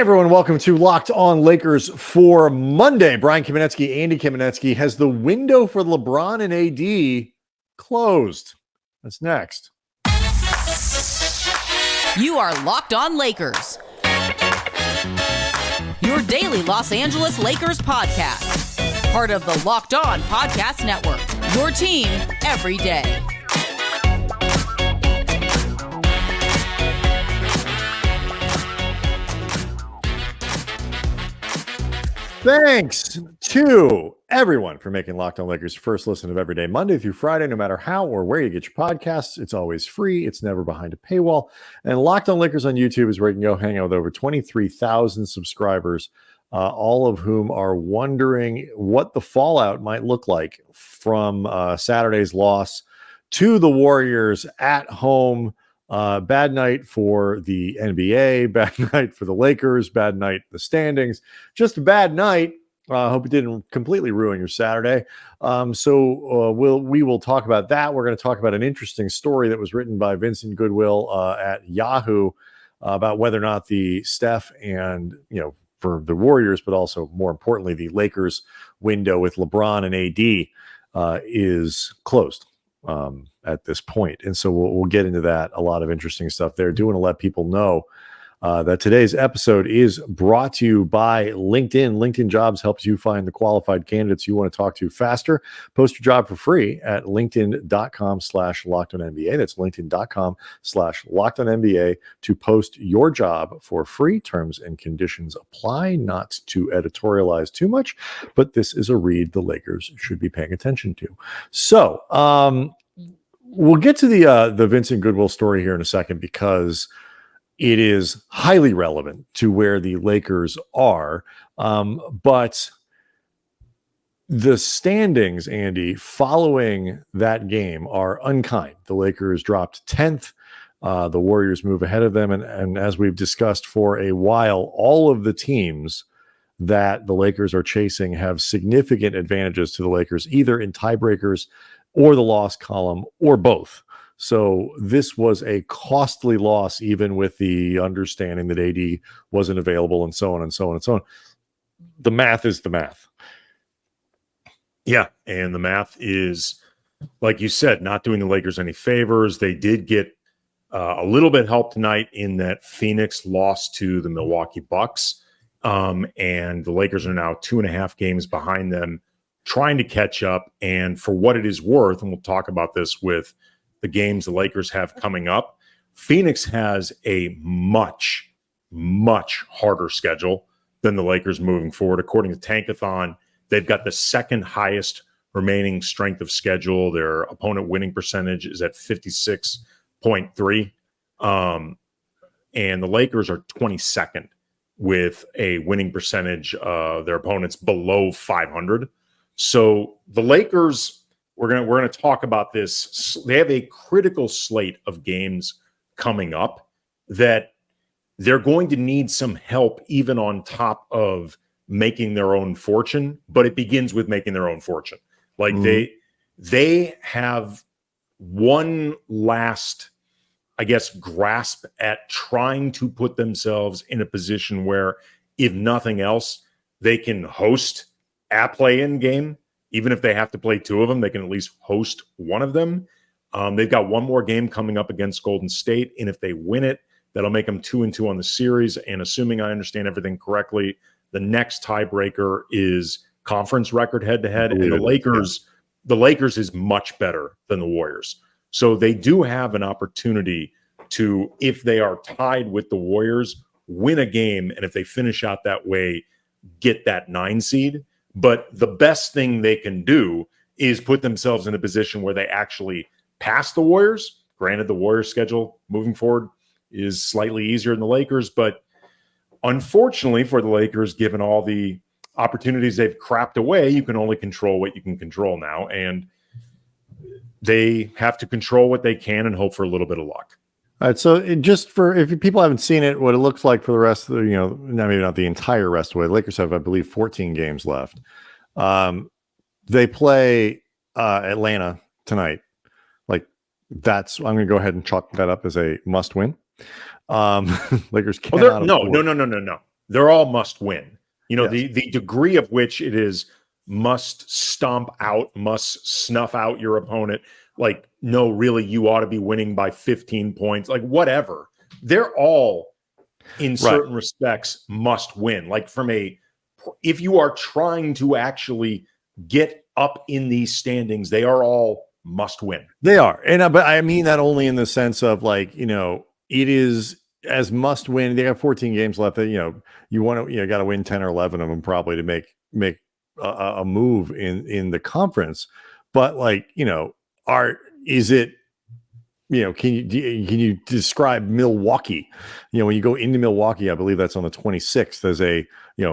everyone, welcome to Locked On Lakers for Monday. Brian Kamenetsky, Andy Kamenetsky. Has the window for LeBron and AD closed? That's next. You are Locked On Lakers, your daily Los Angeles Lakers podcast. Part of the Locked On Podcast Network, your team every day. Thanks to everyone for making Locked On Lakers first listen of every day, Monday through Friday, no matter how or where you get your podcasts. It's always free. It's never behind a paywall. And Locked On Lakers on YouTube is where you can go hang out with over 23,000 subscribers, all of whom are wondering what the fallout might look like from Saturday's loss to the Warriors at home. Bad night for the NBA, bad night for the Lakers, bad night in the standings, just a bad night. Hope it didn't completely ruin your Saturday. We will talk about that. We're going to talk about an interesting story that was written by Vincent Goodwill at Yahoo about whether or not the Steph and, for the Warriors, but also more importantly, the Lakers window with LeBron and AD is closed at this point. And so we'll get into that. A lot of interesting stuff there. Do want to let people know that today's episode is brought to you by LinkedIn. LinkedIn Jobs helps you find the qualified candidates you want to talk to faster. Post your job for free at linkedin.com/LockedOnNBA. That's linkedin.com/LockedOnNBA to post your job for free. Terms and conditions apply. Not to editorialize too much, but this is a read the Lakers should be paying attention to. So we'll get to the Vincent Goodwill story here in a second, because it is highly relevant to where the Lakers are. But the standings, Andy, following that game are unkind. The Lakers dropped 10th. The Warriors move ahead of them. And as we've discussed for a while, all of the teams that the Lakers are chasing have significant advantages to the Lakers, either in tiebreakers or the loss column, or both. So this was a costly loss, even with the understanding that AD wasn't available and so on and so on and so on. The math is the math. Yeah, and the math is, like you said, not doing the Lakers any favors. They did get a little bit help tonight in that Phoenix lost to the Milwaukee Bucks, and the Lakers are now 2.5 games behind them, trying to catch up. And for what it is worth, and we'll talk about this with the games the Lakers have coming up, Phoenix has a much, much harder schedule than the Lakers moving forward. According to Tankathon, they've got the second highest remaining strength of schedule. Their opponent winning percentage is at 56.3. And the Lakers are 22nd with a winning percentage of their opponents below 500. So the Lakers, we're gonna talk about this. They have a critical slate of games coming up that they're going to need some help, even on top of making their own fortune. But it begins with making their own fortune. Like they have one last, I guess, grasp at trying to put themselves in a position where, if nothing else, they can host a play-in game. Even if they have to play 2 of them, they can at least host one of them. They've got one more game coming up against Golden State, and if they win it, that'll make them 2-2 on the series. And assuming I understand everything correctly, the next tiebreaker is conference record head-to-head, and the Lakers is much better than the Warriors. So they do have an opportunity to, if they are tied with the Warriors, win a game, and if they finish out that way, get that 9 seed. But the best thing they can do is put themselves in a position where they actually pass the Warriors. Granted, the Warriors' schedule moving forward is slightly easier than the Lakers, but unfortunately for the Lakers, given all the opportunities they've crapped away, you can only control what you can control now, and they have to control what they can and hope for a little bit of luck. All right, so just for, if people haven't seen it, what it looks like for the rest of the, maybe not the entire rest of the way, the Lakers have, I believe, 14 games left. They play Atlanta tonight. I'm going to go ahead and chalk that up as a must win. Lakers cannot. No. they're all must win. Yes. The degree of which it is must stomp out, must snuff out your opponent. Like, no, really, you ought to be winning by 15 points. Like, whatever. They're all, in certain respects, must win. Like, if you are trying to actually get up in these standings, they are all must win. They are. And but I mean that only in the sense of like, it is as must win. They have 14 games left. You want to, got to win 10 or 11 of them probably to make a move in the conference. But like, is it, can you describe Milwaukee? When you go into Milwaukee, I believe that's on the 26th as a,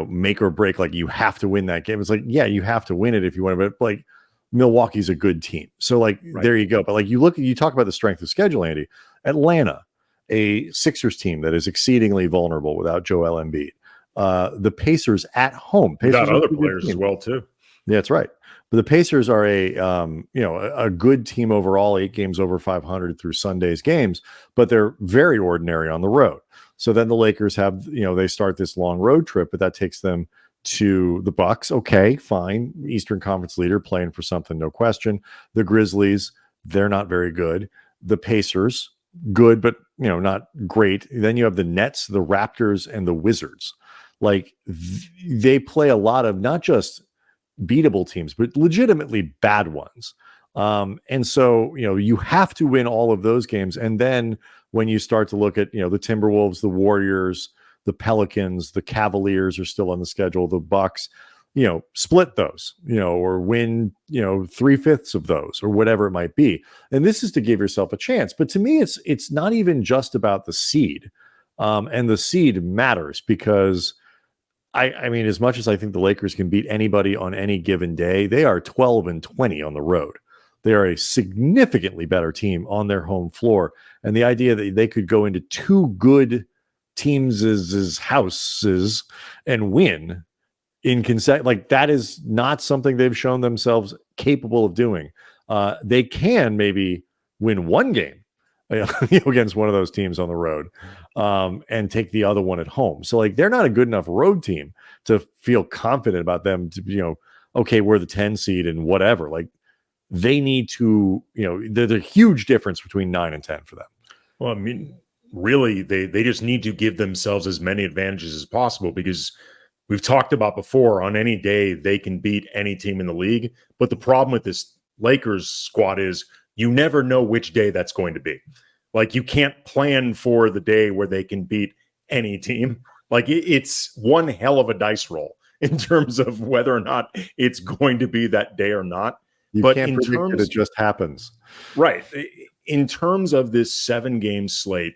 make or break, like you have to win that game. It's like, yeah, you have to win it if you want to, but like Milwaukee's a good team. So like, There you go. But like you talk about the strength of schedule, Andy. Atlanta, a Sixers team that is exceedingly vulnerable without Joel Embiid. The Pacers at home. Pacers got other players as well too. Yeah, that's right. But the Pacers are a good team overall, 8 games over 500 through Sunday's games, but they're very ordinary on the road. So then the Lakers have, they start this long road trip, but that takes them to the Bucks. Okay, fine. Eastern Conference leader playing for something, no question. The Grizzlies, they're not very good. The Pacers, good, but not great. Then you have the Nets, the Raptors, and the Wizards. Like they play a lot of not just beatable teams, but legitimately bad ones. And so, you have to win all of those games. And then when you start to look at, the Timberwolves, the Warriors, the Pelicans, the Cavaliers are still on the schedule, the Bucks, split those, or win, 3/5 of those or whatever it might be. And this is to give yourself a chance. But to me, it's not even just about the seed. And the seed matters because I mean, as much as I think the Lakers can beat anybody on any given day, they are 12-20 on the road. They are a significantly better team on their home floor. And the idea that they could go into 2 good teams' houses and win in like that is not something they've shown themselves capable of doing. They can maybe win 1 game against one of those teams on the road and take the other one at home. So like they're not a good enough road team to feel confident about them to, okay, we're the 10 seed and whatever. Like they need to, there's a huge difference between 9 and 10 for them. Well, I mean, really, they just need to give themselves as many advantages as possible because we've talked about before on any day they can beat any team in the league. But the problem with this Lakers squad is you never know which day that's going to be. Like you can't plan for the day where they can beat any team. Like it's one hell of a dice roll in terms of whether or not it's going to be that day or not. You but can't predict it, it just happens. Right. In terms of this 7-game slate,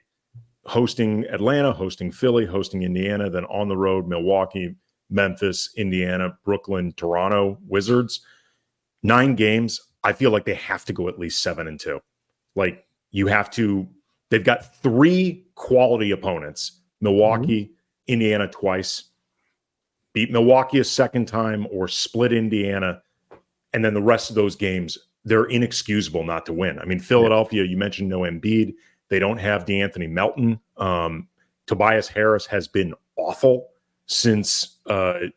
hosting Atlanta, hosting Philly, hosting Indiana, then on the road, Milwaukee, Memphis, Indiana, Brooklyn, Toronto, Wizards, 9 games. I feel like they have to go at least 7-2. Like they've got 3 quality opponents, Milwaukee, Indiana twice, beat Milwaukee a second time or split Indiana. And then the rest of those games, they're inexcusable not to win. I mean, Philadelphia, you mentioned no Embiid. They don't have DeAnthony Melton. Tobias Harris has been awful since Joel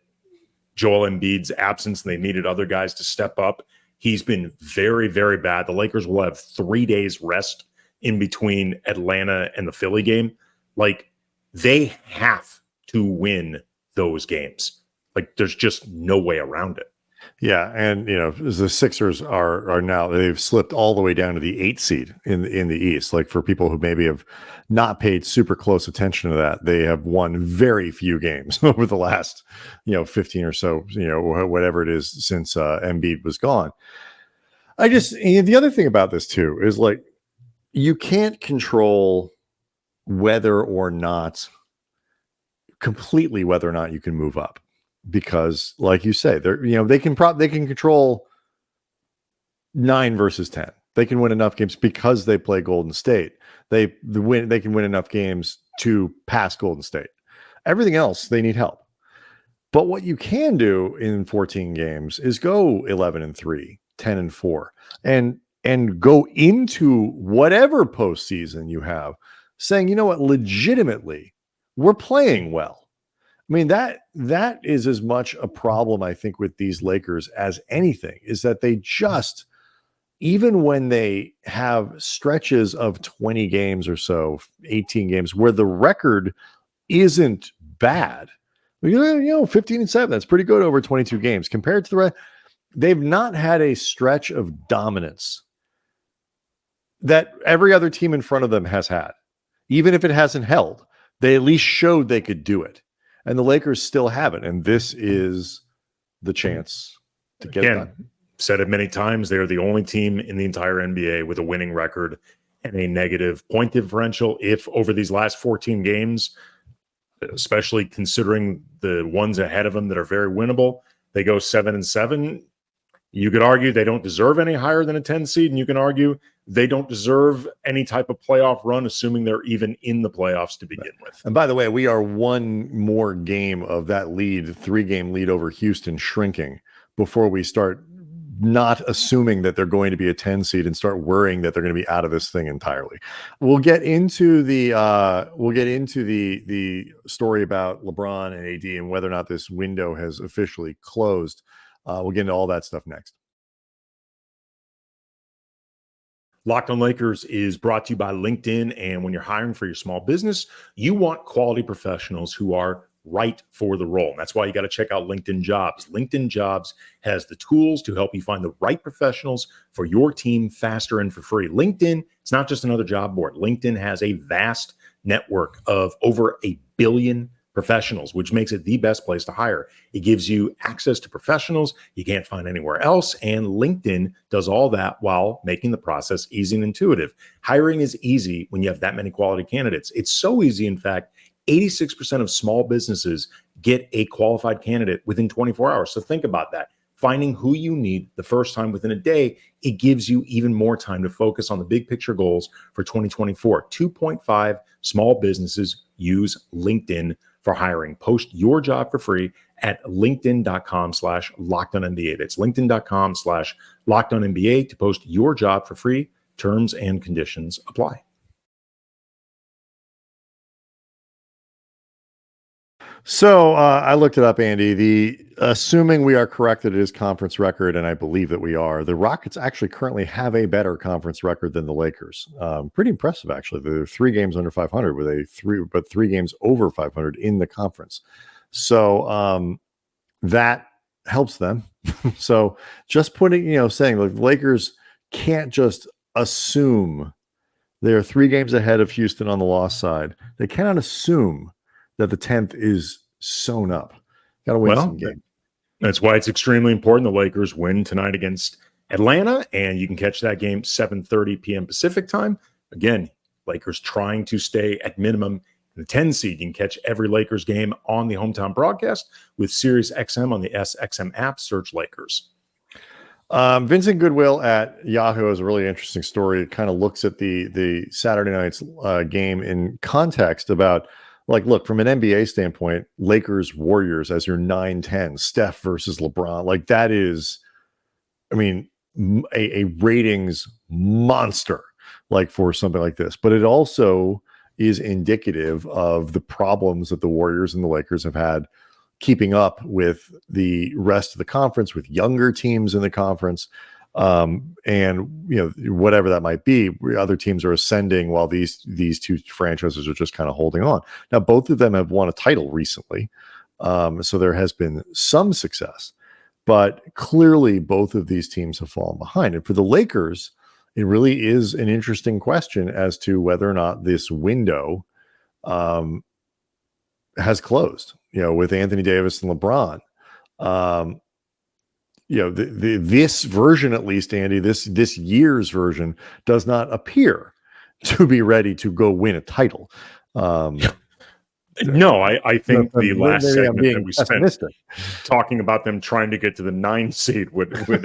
Embiid's absence, and they needed other guys to step up. He's been very, very bad. The Lakers will have 3 days rest in between Atlanta and the Philly game. Like, they have to win those games. Like, there's just no way around it. Yeah, and the Sixers are now, they've slipped all the way down to the 8th seed in the East. Like for people who maybe have not paid super close attention to that, they have won very few games over the last 15 or so, whatever it is since Embiid was gone. The other thing about this too is like you can't control whether or not you can move up. Because, like you say, they can control 9 versus 10. They can win enough games because they play Golden State. They can win enough games to pass Golden State. Everything else, they need help. But what you can do in 14 games is go 11-3, 10-4, and go into whatever postseason you have, saying, you know what, legitimately, we're playing well. I mean, that is as much a problem, I think, with these Lakers as anything, is that they just, even when they have stretches of 20 games or so, 18 games, where the record isn't bad, 15-7, that's pretty good over 22 games compared to the rest. They've not had a stretch of dominance that every other team in front of them has had. Even if it hasn't held, they at least showed they could do it. And the Lakers still haven't. And this is the chance to get it done. Said it many times, they're the only team in the entire NBA with a winning record and a negative point differential. If over these last 14 games, especially considering the ones ahead of them that are very winnable, they go 7-7. You could argue they don't deserve any higher than a 10 seed, and you can argue they don't deserve any type of playoff run, assuming they're even in the playoffs to begin with. And by the way, we are one more game of that lead, 3-game lead over Houston, shrinking before we start not assuming that they're going to be a 10 seed and start worrying that they're going to be out of this thing entirely. We'll get into the story about LeBron and AD and whether or not this window has officially closed. We'll get into all that stuff next. Locked on Lakers is brought to you by LinkedIn. And when you're hiring for your small business, you want quality professionals who are right for the role. And that's why you got to check out LinkedIn Jobs. LinkedIn Jobs has the tools to help you find the right professionals for your team faster and for free. LinkedIn, it's not just another job board. LinkedIn has a vast network of over 1 billion professionals, which makes it the best place to hire. It gives you access to professionals you can't find anywhere else. And LinkedIn does all that while making the process easy and intuitive. Hiring is easy when you have that many quality candidates. It's so easy, in fact, 86% of small businesses get a qualified candidate within 24 hours. So think about that. Finding who you need the first time within a day, it gives you even more time to focus on the big picture goals for 2024. 2.5 small businesses use LinkedIn for hiring. Post your job for free at linkedin.com/lockedonnba. That's linkedin.com/lockedonnba to post your job for free. Terms and conditions apply. So I looked it up, Andy. Assuming we are correct that it is conference record, and I believe that we are, the Rockets actually currently have a better conference record than the Lakers. Pretty impressive, actually. They're 3 games under 500 with 3 games over 500 in the conference. So that helps them. So just saying the Lakers can't just assume they're 3 games ahead of Houston on the loss side. They cannot assume that the 10th is sewn up. Got to win some games. That's why it's extremely important the Lakers win tonight against Atlanta, and you can catch that game 7:30 p.m. Pacific time. Again, Lakers trying to stay at minimum in the 10 seed. You can catch every Lakers game on the hometown broadcast with Sirius XM on the SXM app. Search Lakers. Vincent Goodwill at Yahoo has a really interesting story. It kind of looks at the Saturday night's game in context about, look, from an NBA standpoint, Lakers Warriors as your 9-10, Steph versus LeBron, that is, a ratings monster, for something like this. But it also is indicative of the problems that the Warriors and the Lakers have had keeping up with the rest of the conference, with younger teams in the conference. And whatever that might be, other teams are ascending while these 2 franchises are just kind of holding on. Now, both of them have won a title recently, so there has been some success, but clearly both of these teams have fallen behind. And for the Lakers, it really is an interesting question as to whether or not this window has closed. With Anthony Davis and LeBron. This version, at least, Andy, this year's version does not appear to be ready to go win a title. No, I think the last segment that we pessimistic. spent talking about them trying to get to the 9 seed would for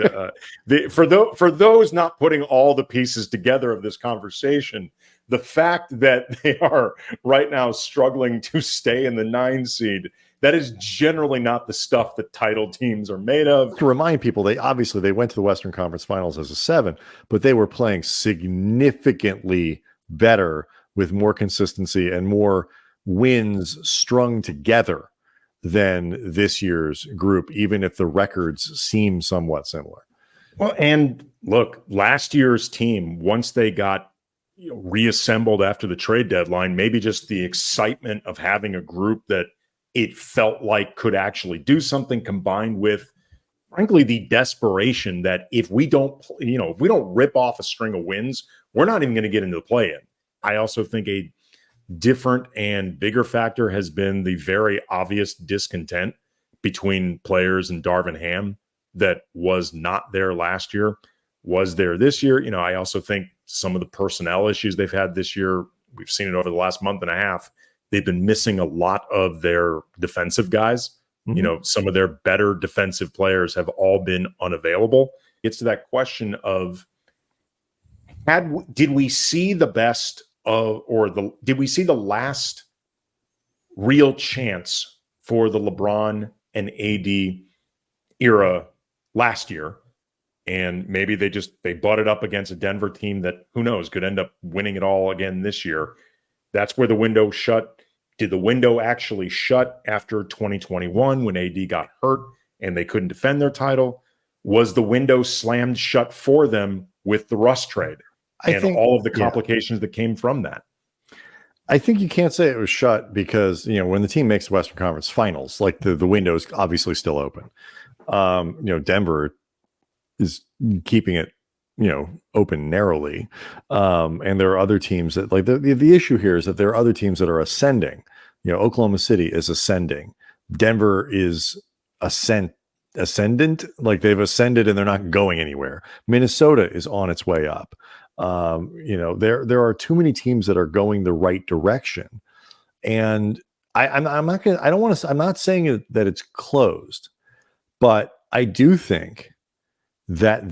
those not putting all the pieces together of this conversation, the fact that they are right now struggling to stay in the 9 seed, that is generally not the stuff that title teams are made of. To remind people, they went to the Western Conference Finals as a 7, but they were playing significantly better with more consistency and more wins strung together than this year's group, even if the records seem somewhat similar. Well, and look, last year's team, once they got reassembled after the trade deadline, maybe just the excitement of having a group that it felt like could actually do something, combined with, frankly, the desperation that if we don't rip off a string of wins, we're not even going to get into the play-in. I also think a different and bigger factor has been the very obvious discontent between players and Darvin Ham that was not there last year, was there this year. I also think some of the personnel issues they've had this year, we've seen it over the last month and a half. They've been missing a lot of their defensive guys. Mm-hmm. Some of their better defensive players have all been unavailable. It's to that question of, did we see the best of, did we see the last real chance for the LeBron and AD era last year? And maybe they butted up against a Denver team that, who knows, could end up winning it all again this year. That's where the window shut. Did the window actually shut after 2021 when AD got hurt and they couldn't defend their title? Was the window slammed shut for them with the Russ trade and all of the complications that came from that? I think you can't say it was shut because, when the team makes the Western Conference Finals, like the window is obviously still open. Denver is keeping it, open narrowly. And there are other teams that, like, the issue here is that there are other teams that are ascending. Oklahoma City is ascending. Denver is ascendant, like they've ascended and they're not going anywhere. Minnesota is on its way up. There are too many teams that are going the right direction. And I'm not saying that it's closed, but I do think that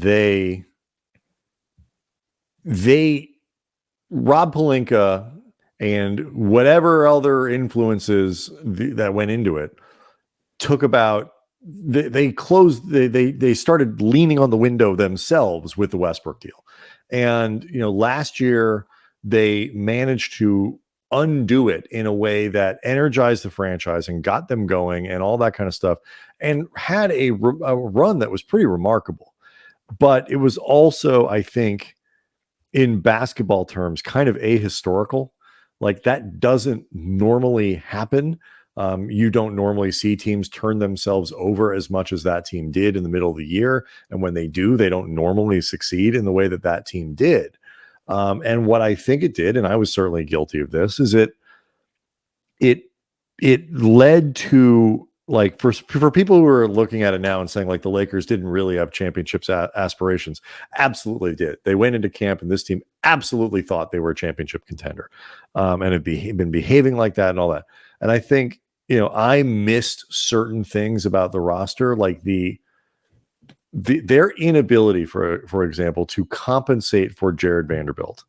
Rob Pelinka and whatever other influences that went into it they started leaning on the window themselves with the Westbrook deal. And, last year they managed to undo it in a way that energized the franchise and got them going and all that kind of stuff, and had a run that was pretty remarkable. But it was also, I think, in basketball terms, kind of ahistorical. Like, that doesn't normally happen. You don't normally see teams turn themselves over as much as that team did in the middle of the year. And when they do, they don't normally succeed in the way that team did. And what I think it did, and I was certainly guilty of this, is it led to, like, for people who are looking at it now and saying, like, the Lakers didn't really have championships aspirations. Absolutely did. They went into camp and this team absolutely thought they were a championship contender, and had been behaving like that and all that. And I think, I missed certain things about the roster, like their inability, for example, to compensate for Jared Vanderbilt,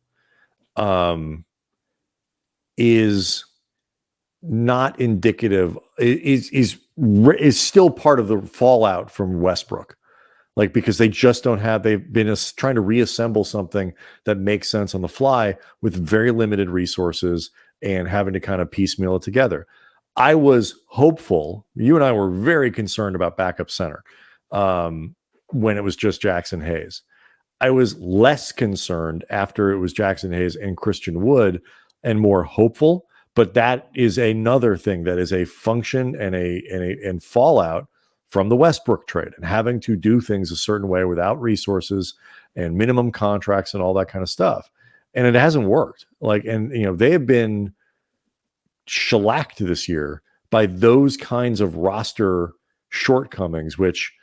is not indicative, is still part of the fallout from Westbrook. Like, because they just don't have, they've been trying to reassemble something that makes sense on the fly with very limited resources and having to kind of piecemeal it together. I was hopeful. You and I were very concerned about backup center when it was just Jackson Hayes. I was less concerned after it was Jackson Hayes and Christian Wood, and more hopeful. But that is another thing that is a function and fallout from the Westbrook trade, and having to do things a certain way without resources and minimum contracts and all that kind of stuff. And it hasn't worked. Like, and they have been shellacked this year by those kinds of roster shortcomings, which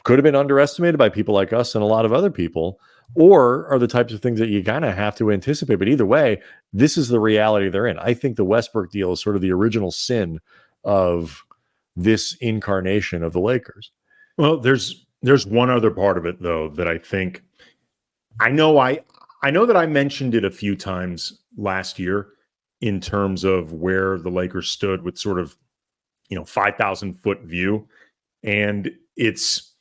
could have been underestimated by people like us and a lot of other people, or are the types of things that you kind of have to anticipate. But either way, this is the reality they're in. I think the Westbrook deal is sort of the original sin of this incarnation of the Lakers. Well, there's one other part of it, though, that I think, I know that I mentioned it a few times last year in terms of where the Lakers stood with sort of, 5,000 foot view. And it's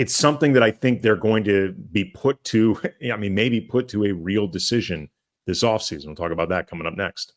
something that I think they're going to be maybe put to a real decision this offseason. We'll talk about that coming up next.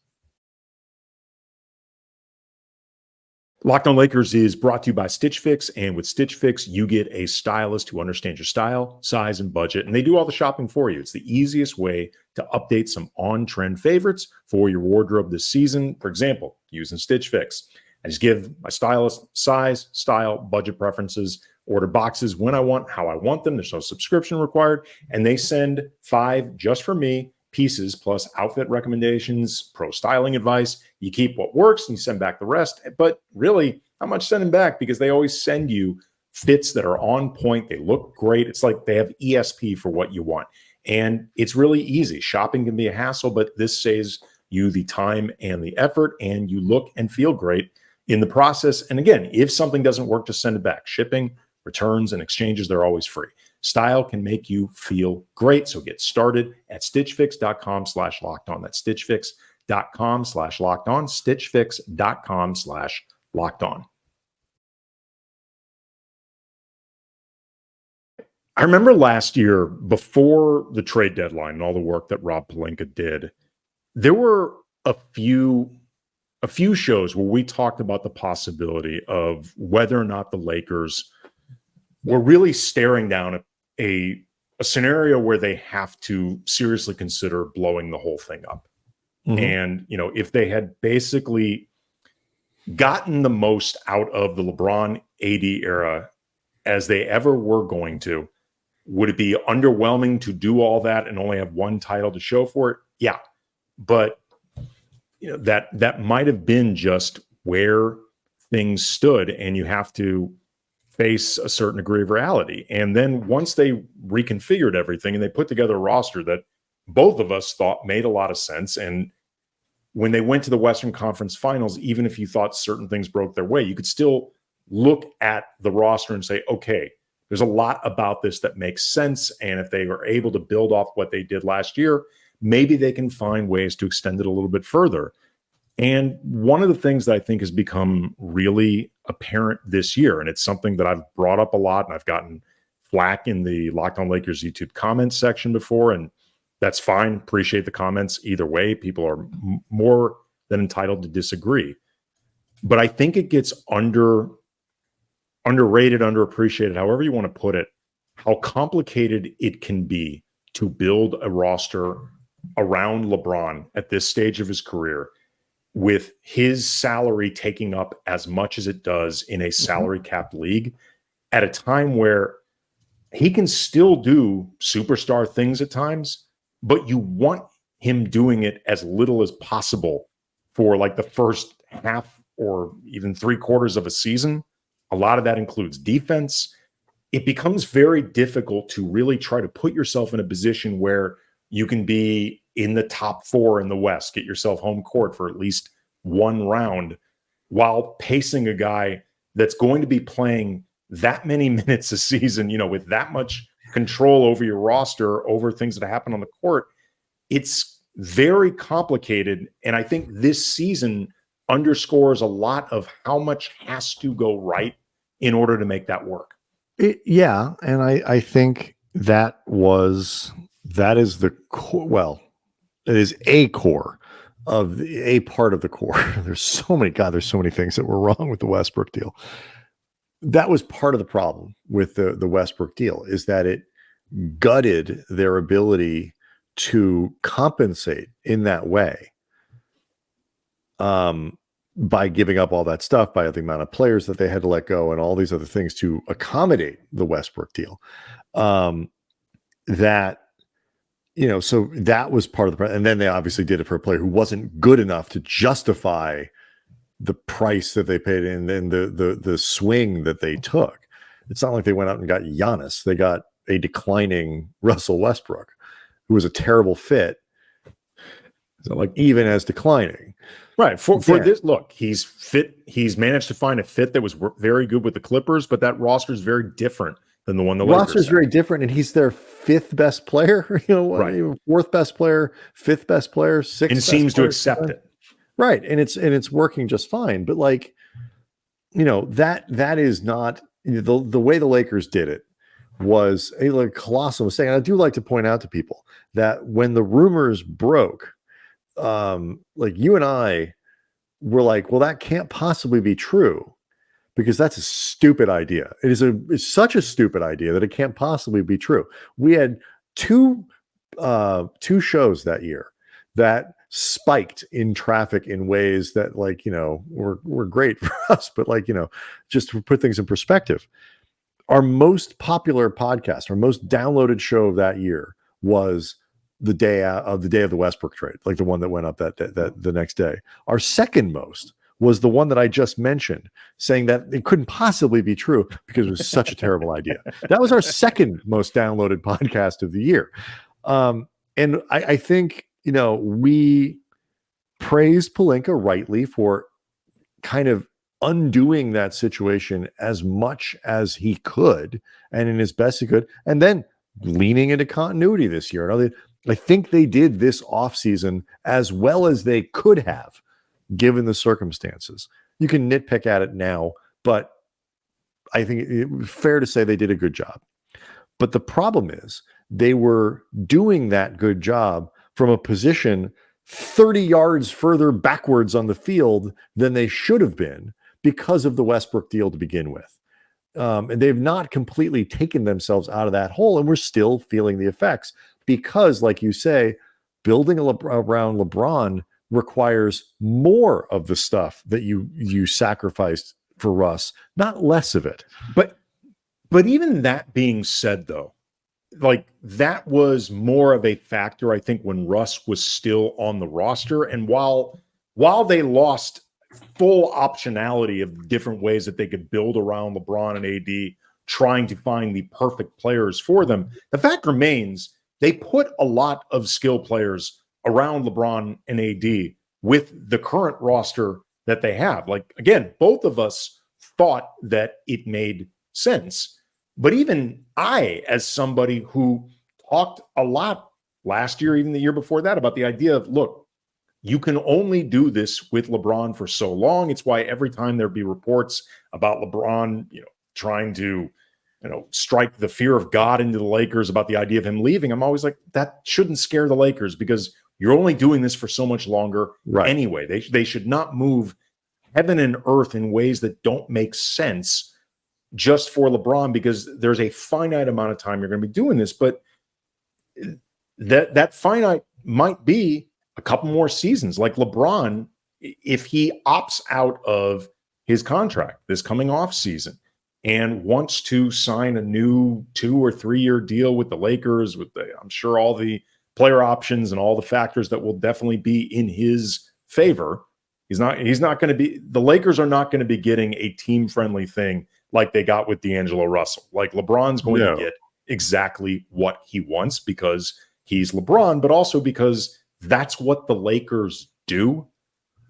Locked On Lakers is brought to you by Stitch Fix, and with Stitch Fix, you get a stylist who understands your style, size, and budget, and they do all the shopping for you. It's the easiest way to update some on-trend favorites for your wardrobe this season. For example, using Stitch Fix, I just give my stylist size, style, budget preferences, order boxes when I want, how I want them. There's no subscription required, and they send 5 just for me pieces plus outfit recommendations, pro styling advice. You keep what works and you send back the rest. But really, how much sending back? Because they always send you fits that are on point. They look great. It's like they have ESP for what you want. And it's really easy. Shopping can be a hassle, but this saves you the time and the effort, and you look and feel great in the process. And again, if something doesn't work, just send it back. Shipping, returns, and exchanges, they're always free. Style can make you feel great. So get started at stitchfix.com/lockedon. That's stitchfix.com/lockedon. stitchfix.com/lockedon. I remember last year, before the trade deadline and all the work that Rob Pelinka did, there were a few shows where we talked about the possibility of whether or not the Lakers were really staring down a scenario where they have to seriously consider blowing the whole thing up. Mm-hmm. And, if they had basically gotten the most out of the LeBron AD era as they ever were going to, would it be underwhelming to do all that and only have one title to show for it? Yeah. But that might have been just where things stood, and you have to face a certain degree of reality. And then once they reconfigured everything and they put together a roster that both of us thought made a lot of sense, and when they went to the Western Conference Finals, even if you thought certain things broke their way, you could still look at the roster and say, okay, there's a lot about this that makes sense. And if they were able to build off what they did last year, maybe they can find ways to extend it a little bit further. And one of the things that I think has become really apparent this year, and it's something that I've brought up a lot, and I've gotten flack in the Locked On Lakers YouTube comments section before, and that's fine. Appreciate the comments either way. People are more than entitled to disagree. But I think it gets underrated, underappreciated, however you want to put it, how complicated it can be to build a roster around LeBron at this stage of his career, with his salary taking up as much as it does in a salary capped league at a time where he can still do superstar things at times, but you want him doing it as little as possible for like the first half or even 3/4 of a season. A lot of that includes defense. It becomes very difficult to really try to put yourself in a position where you can be in the top 4 in the West, get yourself home court for at least one round, while pacing a guy that's going to be playing that many minutes a season, with that much control over your roster, over things that happen on the court. It's very complicated. And I think this season underscores a lot of how much has to go right in order to make that work. Yeah. And I think that is the core. Well, it is a core of a part of the core. There's so many things that were wrong with the Westbrook deal. That was part of the problem with the Westbrook deal, is that it gutted their ability to compensate in that way, by giving up all that stuff, by the amount of players that they had to let go and all these other things to accommodate the Westbrook deal. So that was part of the problem. And then they obviously did it for a player who wasn't good enough to justify the price that they paid and then the swing that they took. It's not like they went out and got Giannis. They got a declining Russell Westbrook, who was a terrible fit. So like even as declining. Right. For this, look, he's fit. He's managed to find a fit that was very good with the Clippers, but that roster is very different than the one the roster is very different, and he's their 5th best player, right. 4th best player, 5th best player, 6th, and seems to accept it. Right. And it's working just fine. But that is not the way the Lakers did it was a colossal mistake. And I do like to point out to people that when the rumors broke, you and I we're like, well, that can't possibly be true because that's a stupid idea. It's such a stupid idea that it can't possibly be true. We had two shows that year that spiked in traffic in ways that, like, were great for us, but, like, just to put things in perspective, our most popular podcast, our most downloaded show of that year was the day of the Westbrook trade, like the one that went up that the next day. Our second most was the one that I just mentioned, saying that it couldn't possibly be true because it was such a terrible idea. That was our second most downloaded podcast of the year. And I think, we praised Pelinka rightly for kind of undoing that situation as much as he could and in his best he could, and then leaning into continuity this year. I think they did this offseason as well as they could have, given the circumstances. You can nitpick at it now, but I think it's fair to say they did a good job. But the problem is they were doing that good job from a position 30 yards further backwards on the field than they should have been because of the Westbrook deal to begin with. And they've not completely taken themselves out of that hole, and we're still feeling the effects because, like you say, building around LeBron requires more of the stuff that you sacrificed for Russ, not less of it. But even that being said, though, like, that was more of a factor, I think, when Russ was still on the roster. And while they lost full optionality of different ways that they could build around LeBron and AD, trying to find the perfect players for them, the fact remains they put a lot of skill players around LeBron and AD with the current roster that they have. Like, again, both of us thought that it made sense. But even I, as somebody who talked a lot last year, even the year before that, about the idea of, look, you can only do this with LeBron for so long. It's why every time there'd be reports about LeBron, trying to, strike the fear of God into the Lakers about the idea of him leaving, I'm always like, that shouldn't scare the Lakers because you're only doing this for so much longer anyway. They should not move heaven and earth in ways that don't make sense just for LeBron, because there's a finite amount of time you're going to be doing this. But that finite might be a couple more seasons. Like LeBron, if he opts out of his contract this coming off season and wants to sign a new 2 or 3 year deal with the Lakers, with I'm sure all the player options and all the factors that will definitely be in his favor, he's not going to be, the Lakers are not going to be getting a team friendly thing like they got with D'Angelo Russell. Like, LeBron's going to get exactly what he wants because he's LeBron, but also because that's what the Lakers do.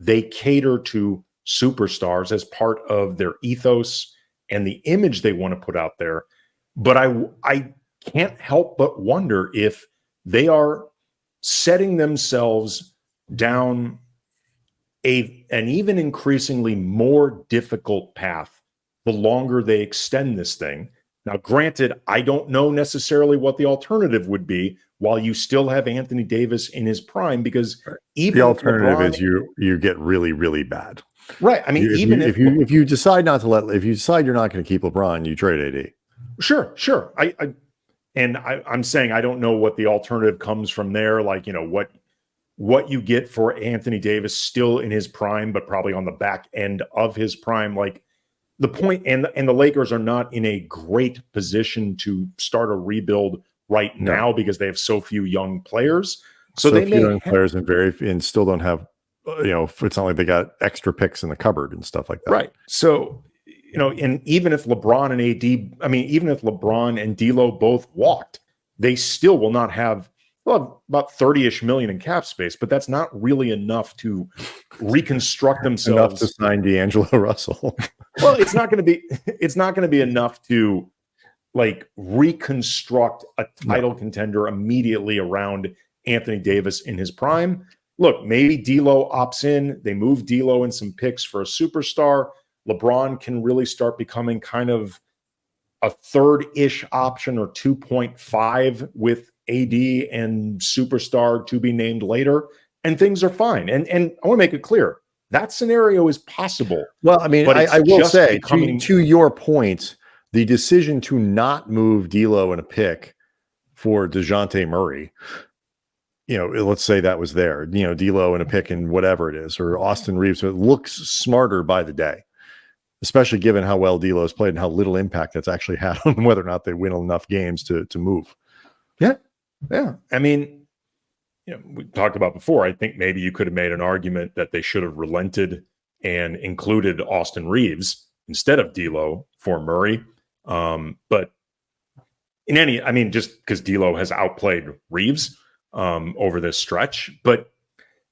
They cater to superstars as part of their ethos and the image they want to put out there. But I can't help but wonder if they are setting themselves down an even increasingly more difficult path the longer they extend this thing. Now, granted, I don't know necessarily what the alternative would be while you still have Anthony Davis in his prime, because even the alternative is you get really, really bad. Right. I mean, if you decide not to if you decide you're not going to keep LeBron, you trade AD. Sure. I'm saying I don't know what the alternative comes from there. Like, what you get for Anthony Davis still in his prime, but probably on the back end of his prime. Like, the point, and the Lakers are not in a great position to start a rebuild right now because they have so few young players. So they few young players and still don't have, it's not like they got extra picks in the cupboard and stuff like that. Right. So, and even if LeBron and AD, even if LeBron and D'Lo both walked, they still will not have, about 30-ish million in cap space, but that's not really enough to reconstruct themselves. Enough to sign D'Angelo Russell. Well, it's not going to be enough to, like, reconstruct a title contender immediately around Anthony Davis in his prime. Look, maybe D'Lo opts in. They move D'Lo and some picks for a superstar. LeBron can really start becoming kind of a third-ish option, or 2.5 with AD and superstar to be named later, and things are fine. And I want to make it clear, That scenario is possible. Well, I mean, But it's I will just say becoming- to your point, the decision to not move D'Lo in a pick for DeJounte Murray, let's say that was there, D'Lo in a pick and whatever it is, or Austin Reeves, so it looks smarter by the day, especially given how well D'Lo has played and how little impact that's actually had on whether or not they win enough games to move. Yeah. I mean, we talked about before, I think maybe you could have made an argument that they should have relented and included Austin Reeves instead of D'Lo for Murray. But just because D'Lo has outplayed Reeves over this stretch. But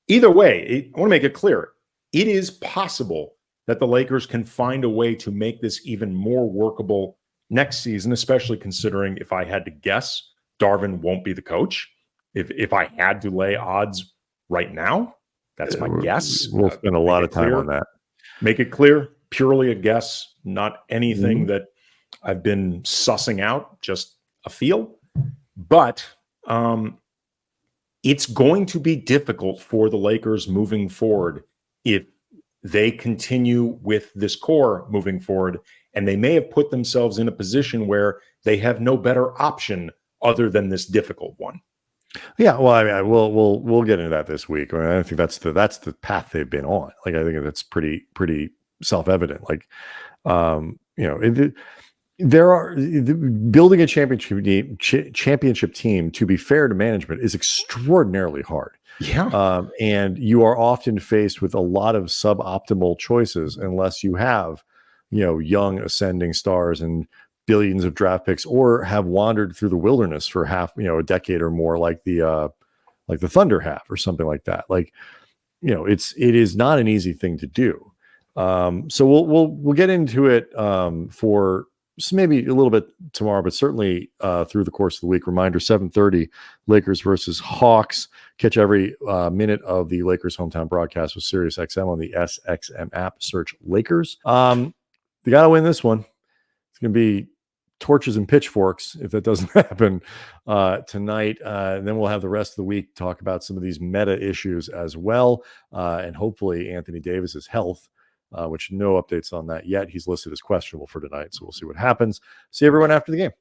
either way, I want to make it clear, it is possible that the Lakers can find a way to make this even more workable next season, especially considering, if I had to guess, Darvin won't be the coach. If I had to lay odds right now, that's my guess. We'll spend a lot of time on that. Make it clear, purely a guess, not anything that I've been sussing out, just a feel. But it's going to be difficult for the Lakers moving forward if they continue with this core moving forward, and they may have put themselves in a position where they have no better option other than this difficult one. Yeah, well, I mean, we'll get into that this week. I mean, I think that's the path they've been on. Like, I think that's pretty self-evident. Like, building a championship team, to be fair to management, is extraordinarily hard. Yeah. And you are often faced with a lot of suboptimal choices unless you have, young ascending stars and billions of draft picks, or have wandered through the wilderness for a decade or more, like the Thunder have, or something like that. Like, it is not an easy thing to do. So we'll get into it for maybe a little bit tomorrow, but certainly through the course of the week. Reminder: 7:30, Lakers versus Hawks. Catch every minute of the Lakers hometown broadcast with SiriusXM on the SXM app. Search Lakers. They got to win this one. It's going to be torches and pitchforks if that doesn't happen tonight. And then we'll have the rest of the week to talk about some of these meta issues as well, and hopefully Anthony Davis's health, which no updates on that yet. He's listed as questionable for tonight, so we'll see what happens. See everyone after the game.